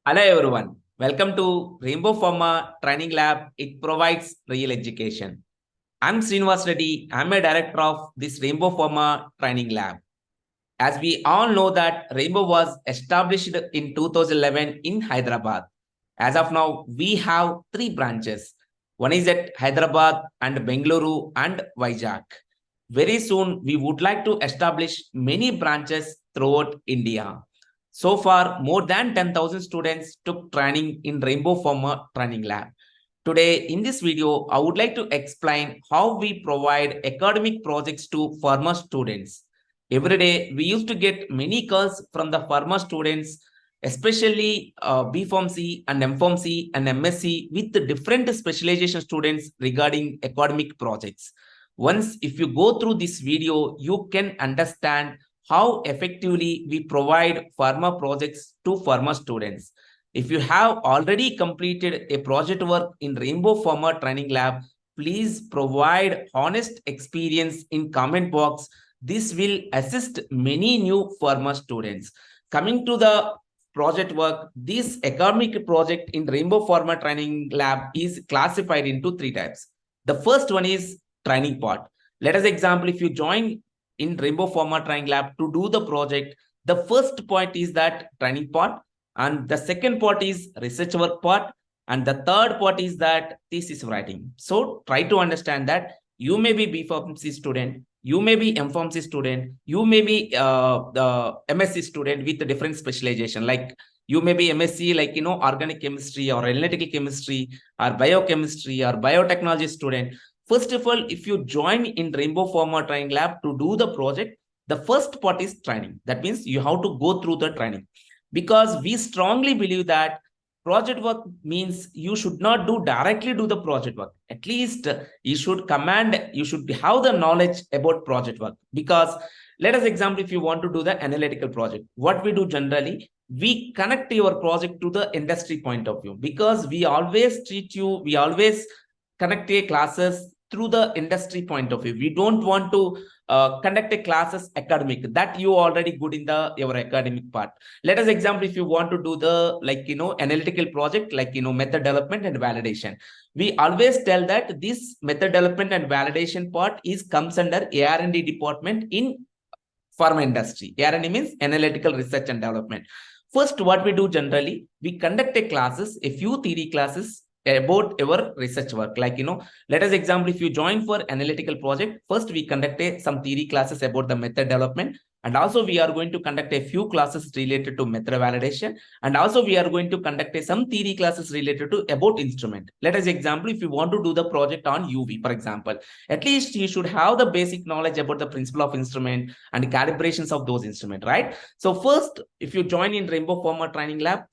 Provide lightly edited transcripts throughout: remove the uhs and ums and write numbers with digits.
Hello everyone. Welcome to Rainbow Pharma Training Lab. It provides real education. I'm Srinivas Reddy. I'm a director of this Rainbow Pharma Training Lab. As we all know that Rainbow was established in 2011 in Hyderabad. As of now, we have three branches. One is at Hyderabad and Bangalore and Vizag. Very soon, we would like to establish many branches throughout India. So far, more than 10,000 students took training in Rainbow Pharma Training Lab. Today, in this video, I would like to explain how we provide academic projects to pharma students. Every day, we used to get many calls from the pharma students, especially B.Pharmacy and M.Pharmacy and M.Sc with the different specialization students regarding academic projects. Once, if you go through this video, you can understand how effectively we provide pharma projects to pharma students. If you have already completed a project work in Rainbow Pharma Training Lab, please provide honest experience in comment box. This will assist many new pharma students. Coming to the project work, this academic project in Rainbow Pharma Training Lab is classified into three types. The first one is training part. Let us example, if you join in Rainbow Pharma Training Lab to do the project, the first point is that training part, and the second part is research work part, and the third part is that thesis writing. So try to understand that you may be B.Pharmacy student, you may be M.Pharmacy student, you may be the M.Sc student with a different specialization. Like you may be M.Sc like organic chemistry or analytical chemistry or biochemistry or biotechnology student. First of all, if you join in Rainbow Pharma Training Lab to do the project, the first part is training. That means you have to go through the training, because we strongly believe that project work means you should not directly do the project work. At least you should you should have the knowledge about project work. Because let us example, if you want to do the analytical project, what we do generally, we connect your project to the industry point of view, because we always connect a classes through the industry point of view. We don't want to conduct a classes academic that you already good in your academic part. Let us example, if you want to do the analytical project, method development and validation, we always tell that this method development and validation part is comes under AR&D department in pharma industry. AR&D means analytical research and development. First, what we do generally, we conduct a classes, a few theory classes about our research work. Let us example, if you join for analytical project, first we conduct some theory classes about the method development, and also we are going to conduct a few classes related to method validation, and also we are going to conduct some theory classes related to about instrument. Let us example, if you want to do the project on UV, for example, at least you should have the basic knowledge about the principle of instrument and calibrations of those instruments, right? So first, if you join in Rainbow Pharma Training Lab,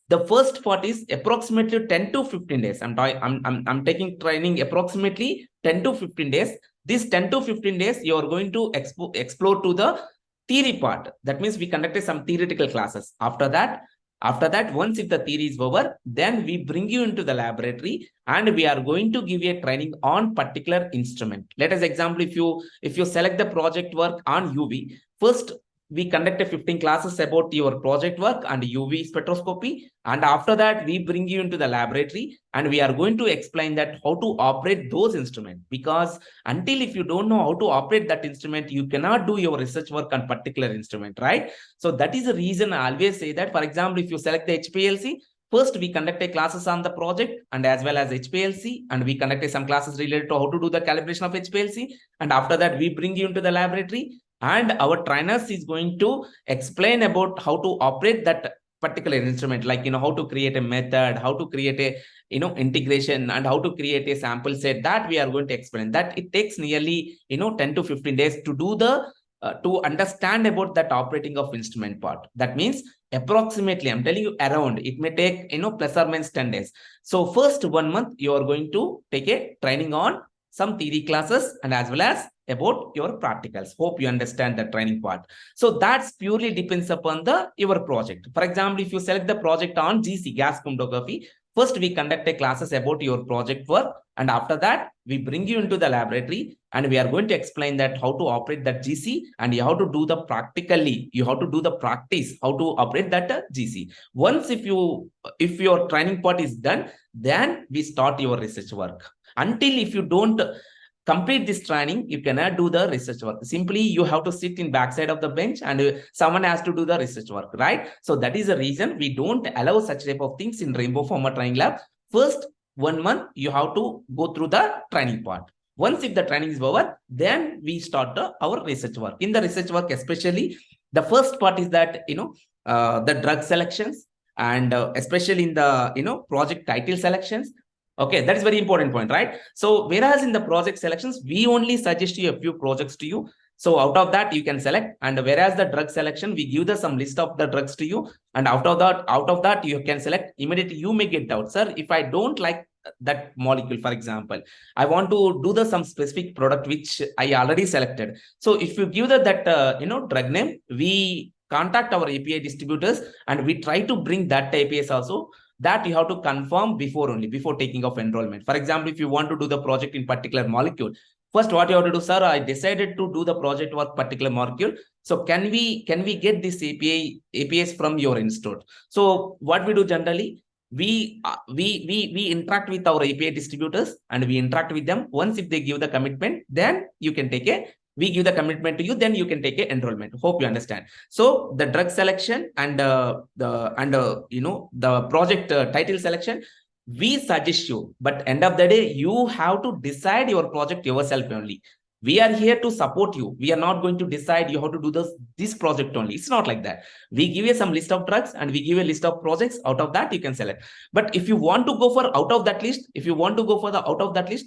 the first part is approximately 10 to 15 days. I'm taking training approximately 10 to 15 days. This 10 to 15 days, you are going to explore to the theory part. That means we conducted some theoretical classes. After that, once if the theory is over, then we bring you into the laboratory and we are going to give you a training on particular instrument. Let us example, if you select the project work on UV, first we conducted 15 classes about your project work and UV spectroscopy. And after that, we bring you into the laboratory and we are going to explain that how to operate those instruments. Because until if you don't know how to operate that instrument, you cannot do your research work on particular instrument, right? So that is the reason I always say that, for example, if you select the HPLC, first, we conducted classes on the project and as well as HPLC, and we conducted some classes related to how to do the calibration of HPLC. And after that, we bring you into the laboratory and our trainers is going to explain about how to operate that particular instrument, how to create a method, how to create a integration, and how to create a sample set. That we are going to explain. That it takes nearly 10 to 15 days to do the to understand about that operating of instrument part. That means approximately, I'm telling you, around it may take plus or minus 10 days. So first 1 month you are going to take a training on some theory classes and as well as about your practicals. Hope you understand the training part. So that's purely depends upon your project. For example, if you select the project on GC, gas chromatography, First, we conduct a classes about your project work. And after that, we bring you into the laboratory and we are going to explain that how to operate that GC, and you have to do the practically, you have to do the practice, how to operate that GC. Once if your training part is done, then we start your research work. Until if you don't complete this training, you cannot do the research work. Simply, you have to sit in backside of the bench and someone has to do the research work, right? So that is the reason we don't allow such type of things in Rainbow Pharma Training Lab. First 1 month, you have to go through the training part. Once if the training is over, then we start our research work. In the research work, especially, the first part is that, the drug selections, and especially in the, project title selections. Okay, that is very important point, right? So whereas in the project selections, we only suggest you a few projects to you. So out of that, you can select. And whereas the drug selection, we give some list of the drugs to you. And out of that, you can select immediately. You may get doubt, sir, if I don't like that molecule, for example, I want to do some specific product which I already selected. So if you give that drug name, we contact our API distributors and we try to bring that APIs also. That you have to confirm before taking off enrollment. For example, if you want to do the project in particular molecule, first what you have to do, sir, I decided to do the project work particular molecule. So can we get this APIs from your institute? So what we do generally, we interact with our API distributors and we interact with them. Once if they give the commitment, then you can take we give the commitment to you, then you can take a enrollment. Hope you understand. So the drug selection and the project title selection, we suggest you, but end of the day, you have to decide your project yourself only. We are here to support you. We are not going to decide you have to do this project only. It's not like that. We give you some list of drugs and we give you a list of projects. Out of that, you can select. But if you want to go for out of that list,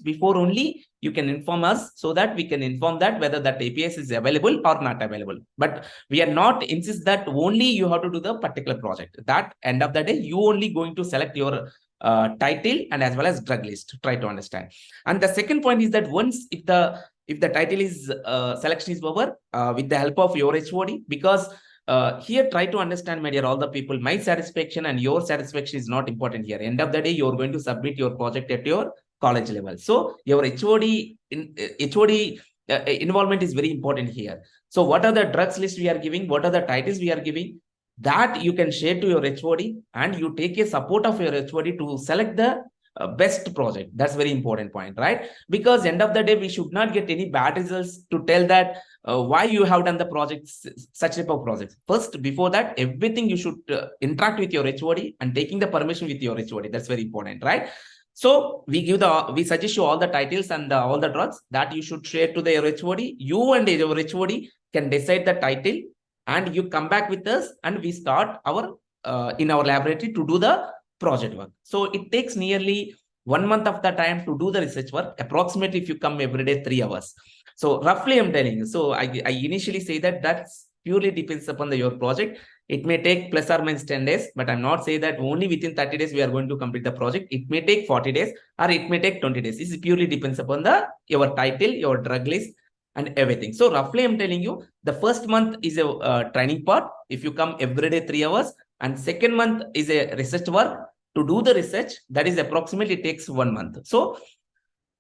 before only, you can inform us so that we can inform that whether that APIs is available or not available. But we are not insist that only you have to do the particular project. That end of the day, you only going to select your title and as well as drug list. Try to understand. And the second point is that once if the title is selection is over, with the help of your HOD, because here try to understand, my dear, all the people, my satisfaction and your satisfaction is not important here. End of the day, you're going to submit your project at your college level. So your HOD involvement is very important here. So what are the drugs list we are giving? What are the titles we are giving? That you can share to your HOD and you take a support of your HOD to select the best project. That's very important point, right? Because end of the day, we should not get any bad results to tell that why you have done the projects, such type of projects. First, before that, everything you should interact with your HOD and taking the permission with your HOD. That's very important, right? So we suggest you all the titles and all the drugs that you should share to your HOD. You and your HOD can decide the title and you come back with us and we start our in our laboratory to do the project work. So it takes nearly 1 month of the time to do the research work. Approximately, if you come every day, 3 hours. So roughly, I'm telling you. So I initially say that's purely depends upon your project. It may take plus or minus 10 days, but I'm not saying that only within 30 days we are going to complete the project. It may take 40 days or it may take 20 days. This purely depends upon your title, your drug list, and everything. So roughly, I'm telling you, the first month is a training part. If you come every day 3 hours, and second month is a research work. To do the research, that is approximately takes 1 month. So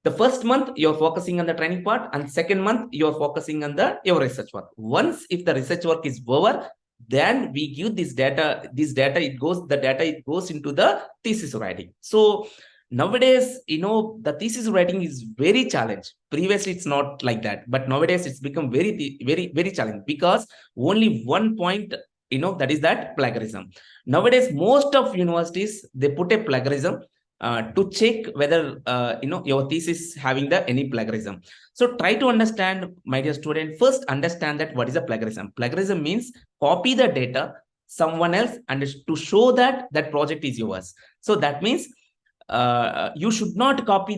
the first month you're focusing on the training part, and second month you're focusing on your research work. Once if the research work is over, then we give this data. It goes into the thesis writing. So nowadays, the thesis writing is very challenging. Previously, it's not like that, but nowadays it's become very, very, very challenging because only one point, that is that plagiarism. Nowadays, most of universities, they put a plagiarism to check whether, your thesis having any plagiarism. So try to understand, my dear student, first understand that what is a plagiarism. Plagiarism means copy the data someone else and to show that project is yours. So that means you should not copy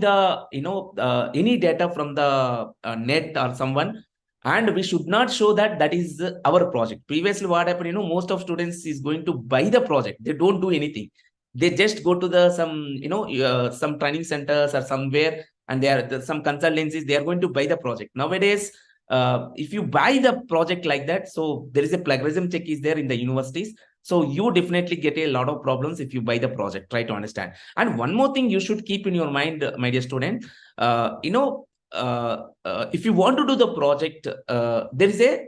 any data from the net or someone, and we should not show that is our project. Previously, what happened, most of students is going to buy the project. They don't do anything. They just go to some training centers or somewhere, and there are some consultancies. They are going to buy the project. Nowadays, if you buy the project like that, so there is a plagiarism check is there in the universities. So you definitely get a lot of problems if you buy the project. Try to understand. And one more thing you should keep in your mind, my dear student, if you want to do the project, there is a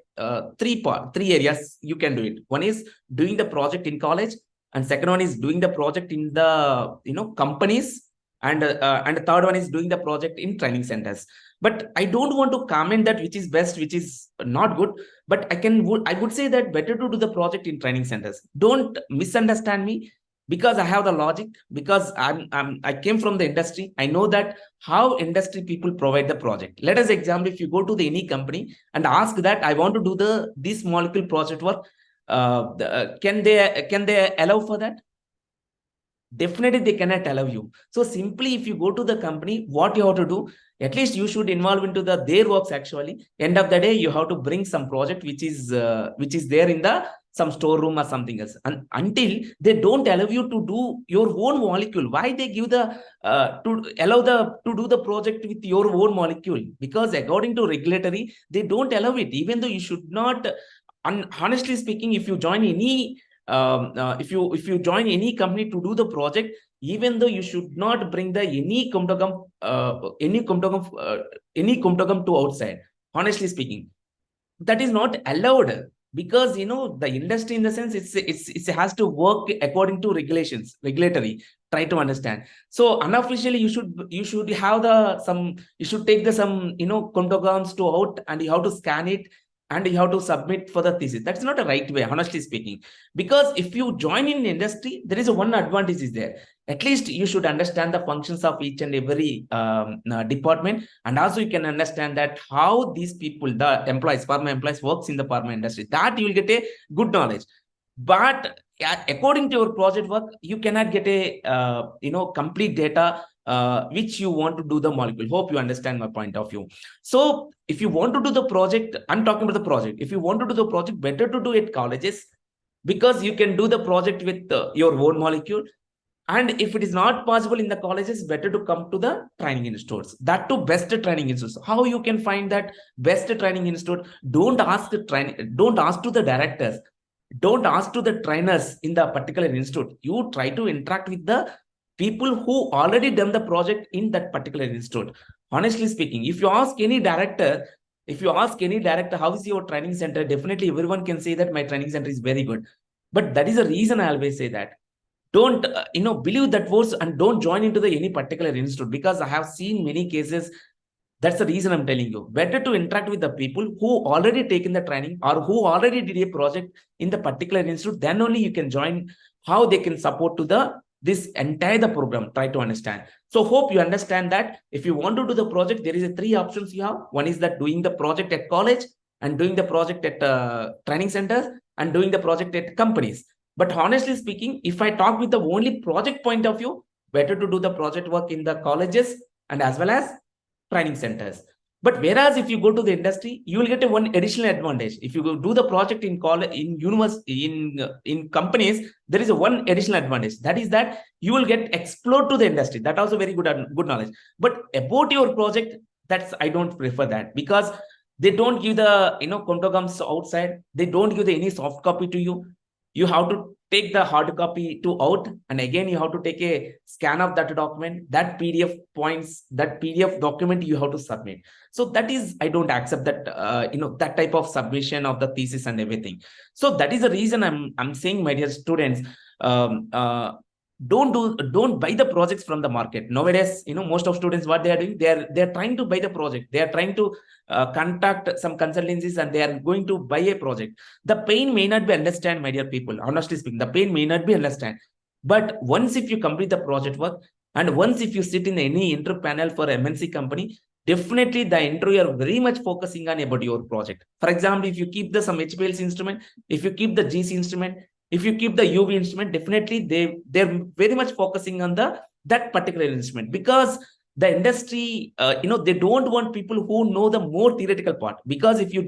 three areas you can do it. One is doing the project in college, and second one is doing the project in the companies, and the third one is doing the project in training centers. But I don't want to comment that which is best, which is not good. But I would say that better to do the project in training centers. Don't misunderstand me, because I have the logic, because I came from the industry. I know that how industry people provide the project. Let us example, if you go to any company and ask that I want to do this molecule project work, can they allow for that? Definitely they cannot allow you. So simply, if you go to the company, what you have to do, at least you should involve into their works. Actually, end of the day, you have to bring some project which is there in the some storeroom or something else. And until they don't allow you to do your own molecule, why they give the to do the project with your own molecule? Because according to regulatory, they don't allow it. Even though you should not. And honestly speaking, if you join any if you join any company to do the project, even though you should not bring the any comptogam to outside. Honestly speaking, that is not allowed, because the industry, in the sense, it has to work according to regulations, regulatory. Try to understand. So unofficially, you should have you should take the some comptogams to out, and you have to scan it, and you have to submit for the thesis. That's not a right way, honestly speaking. Because if you join in industry, there is one advantage is there. At least you should understand the functions of each and every department, and also you can understand that how these people, the employees, pharma employees, works in the pharma industry. That you will get a good knowledge. But according to your project work, you cannot get a complete data which you want to do the molecule. Hope you understand my point of view. So if you want to do the project, I'm talking about the project. If you want to do the project, better to do it colleges, because you can do the project with your own molecule. And if it is not possible in the colleges, better to come to the training institutes. That to best training institutes. How you can find that best training institute? Don't ask to the directors. Don't ask to the trainers in the particular institute. You try to interact with the people who already done the project in that particular institute. Honestly speaking, if you ask any director, how is your training center? Definitely everyone can say that my training center is very good. But that is the reason I always say that. Don't believe that words, and don't join into any particular institute, because I have seen many cases. That's the reason I'm telling you. Better to interact with the people who already taken the training, or who already did a project in the particular institute. Then only you can join, how they can support to this entire program. Try to understand. So hope you understand that if you want to do the project, there is three options you have. One is that doing the project at college, and doing the project at training centers, and doing the project at companies. But honestly speaking, if I talk with the only project point of view, better to do the project work in the colleges and as well as training centers. But whereas if you go to the industry, you will get one additional advantage. If you do the project in college, in university, in companies, there is one additional advantage. That is that you will get explored to the industry. That also very good knowledge. But about your project, I don't prefer that, because they don't give the contogams outside. They don't give any soft copy to you. You have to take the hard copy to out, and again you have to take a scan of that document, that PDF points, that PDF document you have to submit. So that is, I don't accept that that type of submission of the thesis and everything. So that is the reason I'm saying, my dear students, don't buy the projects from the market nowadays. Most of students, what they are doing, they're trying to buy the project. They are trying to contact some consultancies, and they are going to buy a project. The pain may not be understand, my dear people. Honestly speaking, the pain may not be understand. But once if you complete the project work, and once if you sit in any interview panel for MNC company, definitely the interviewer very much focusing on about your project. For example, if you keep some HPLC instrument, if you keep the GC instrument, if you keep the UV instrument, definitely they're very much focusing on that particular instrument, because the industry, they don't want people who know the more theoretical part. Because if you're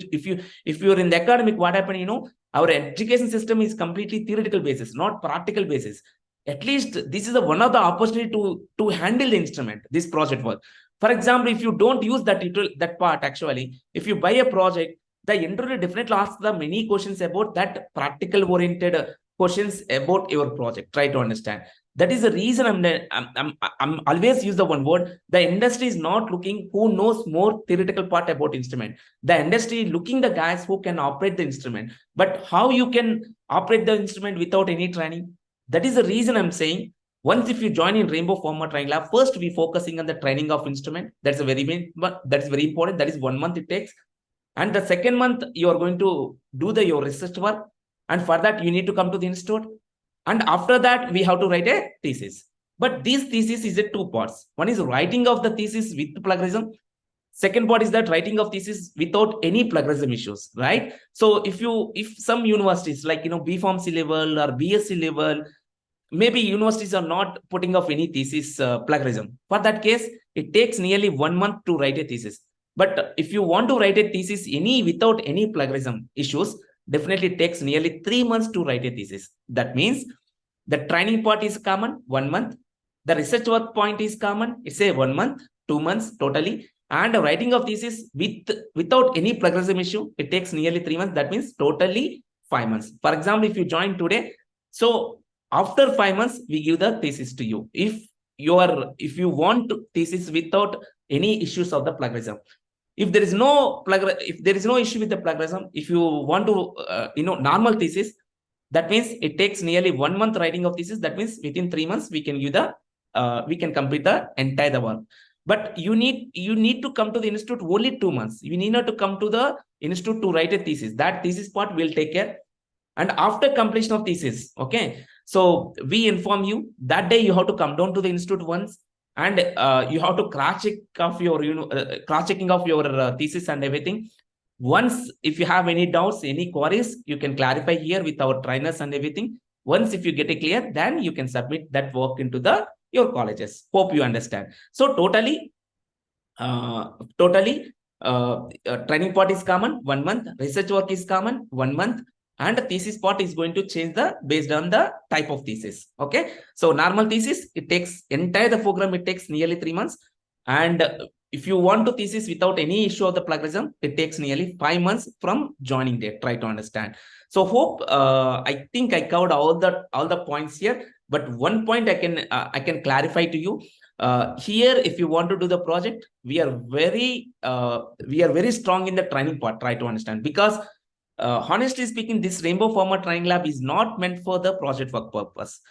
in the academic, what happened, our education system is completely theoretical basis, not practical basis. At least this is one of the opportunity to handle the instrument, this project work. For example, if you don't use that part, actually, if you buy a project, the interviewer definitely asks the many questions about that practical oriented questions about your project. Try to understand. That is the reason I'm always use the one word. The industry is not looking who knows more theoretical part about instrument. The industry is looking the guys who can operate the instrument. But how you can operate the instrument without any training? That is the reason I'm saying. Once if you join in Rainbow Pharma Training Lab, first we focusing on the training of instrument. That's a very main, but that's very important. That is 1 month it takes. And the second month you are going to do your research work. And for that, you need to come to the institute. And after that, we have to write a thesis. But this thesis is a two parts. One is writing of the thesis with plagiarism. Second part is that writing of thesis without any plagiarism issues, right? So if some universities like, B.Pharmacy level or B.Sc level, maybe universities are not putting off any thesis plagiarism. For that case, it takes nearly 1 month to write a thesis. But if you want to write a thesis without any plagiarism issues, definitely it takes nearly 3 months to write a thesis. That means the training part is common, 1 month. The research work point is common, it's a 1 month, 2 months totally. And the writing of thesis without any plagiarism issue, it takes nearly 3 months. That means totally 5 months. For example, if you join today, so after 5 months, we give the thesis to you. If you want thesis without any issues of the plagiarism. If there is no issue with the plagiarism, if you want to normal thesis, that means it takes nearly 1 month writing of thesis. That means within 3 months we can complete the entire work. But you need to come to the institute only 2 months. You need not to come to the institute to write a thesis. That thesis part will take care. And after completion of thesis, okay, so we inform you that day you have to come down to the institute once, and you have to cross-checking of your thesis and everything. Once, if you have any doubts, any queries, you can clarify here with our trainers and everything. Once if you get it clear, then you can submit that work into your colleges. Hope you understand. So totally, training part is common, 1 month. Research work is common, 1 month. And the thesis part is going to change based on the type of thesis. Okay. So normal thesis, it takes entire the program, it takes nearly 3 months. And if you want to thesis without any issue of the plagiarism, it takes nearly 5 months from joining date. Try to understand. So hope I think I covered all the points here. But one point I can clarify to you. Here, if you want to do the project, we are very strong in the training part. Try to understand, because honestly speaking, this Rainbow Pharma Training Lab is not meant for the project work purpose.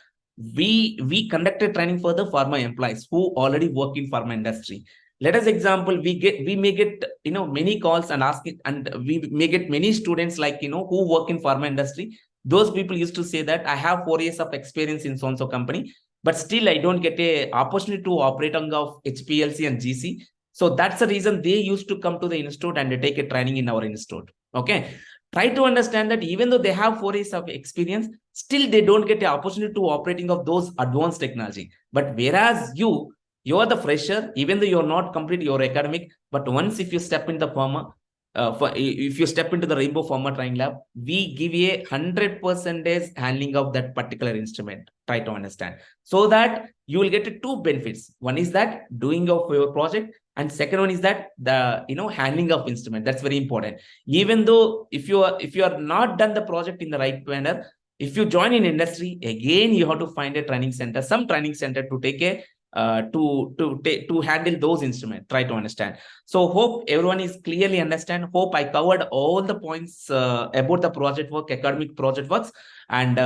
We conducted training for the pharma employees who already work in pharma industry. Let us example, we may get many calls and asking, and we may get many students like who work in pharma industry. Those people used to say that I have 4 years of experience in so-and-so company, but still I don't get a opportunity to operate on of HPLC and GC. So that's the reason they used to come to the institute and they take a training in our institute. Okay. Try to understand that even though they have 4 years of experience, still they don't get the opportunity to operating of those advanced technology. But whereas you are the fresher, even though you're not complete your academic, but once if you step in the pharma, if you step into the Rainbow Pharma Training Lab, we give you 100% handling of that particular instrument. Try to understand, so that you will get 2 benefits. One is that doing of your project, and second one is that the handling of instrument. That's very important. Even though if you are not done the project in the right manner, if you join in industry, again you have to find a training center, some training center to take a to handle those instruments. Try to understand. So hope everyone is clearly understand. Hope I covered all the points about the project work, academic project works. And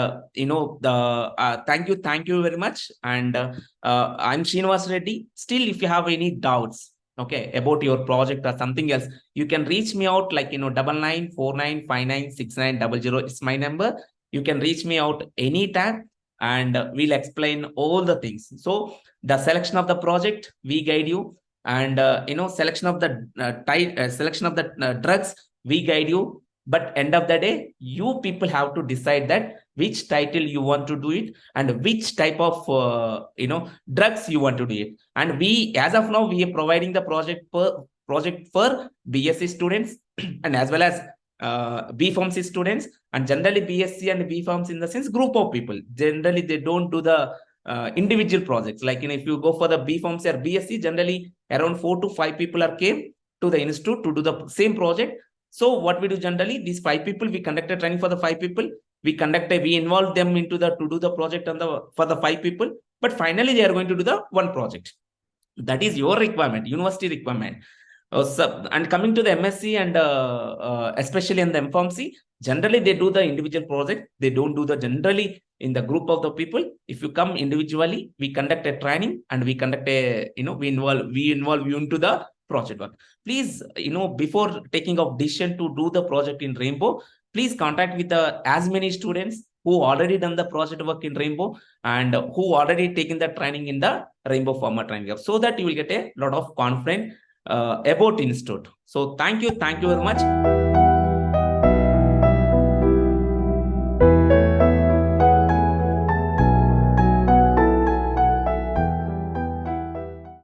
thank you very much. And I'm Srinivas Reddy. Still, if you have any doubts, okay, about your project or something else, you can reach me out like 9949596900. It's my number. You can reach me out anytime, and we'll explain all the things. So the selection of the project, we guide you, and selection of the drugs, we guide you. But end of the day, you people have to decide that which title you want to do it, and which type of drugs you want to do it. And we, as of now, we are providing the project for B.Sc students and as well as B.Pharmacy students. And generally B.Sc and B.Pharmacy in the sense group of people. Generally, they don't do the individual projects. Like if you go for the B.Pharmacy or B.Sc, generally around 4 to 5 people are came to the institute to do the same project. So what we do generally, these 5 people, we conducted training for the 5 people. we involve them into to do the project for the 5 people, but finally they are going to do the one project. That is your requirement, university requirement. And coming to the MSc and especially in the M.Pharmacy, generally they do the individual project. They don't do the generally in the group of the people. If you come individually, we conduct a training and we conduct a, we involve you into the project work. Please, before taking of decision to do the project in Rainbow, please contact with as many students who already done the project work in Rainbow and who already taken the training in the Rainbow Pharma training, so that you will get a lot of confidence about institute. So thank you very much.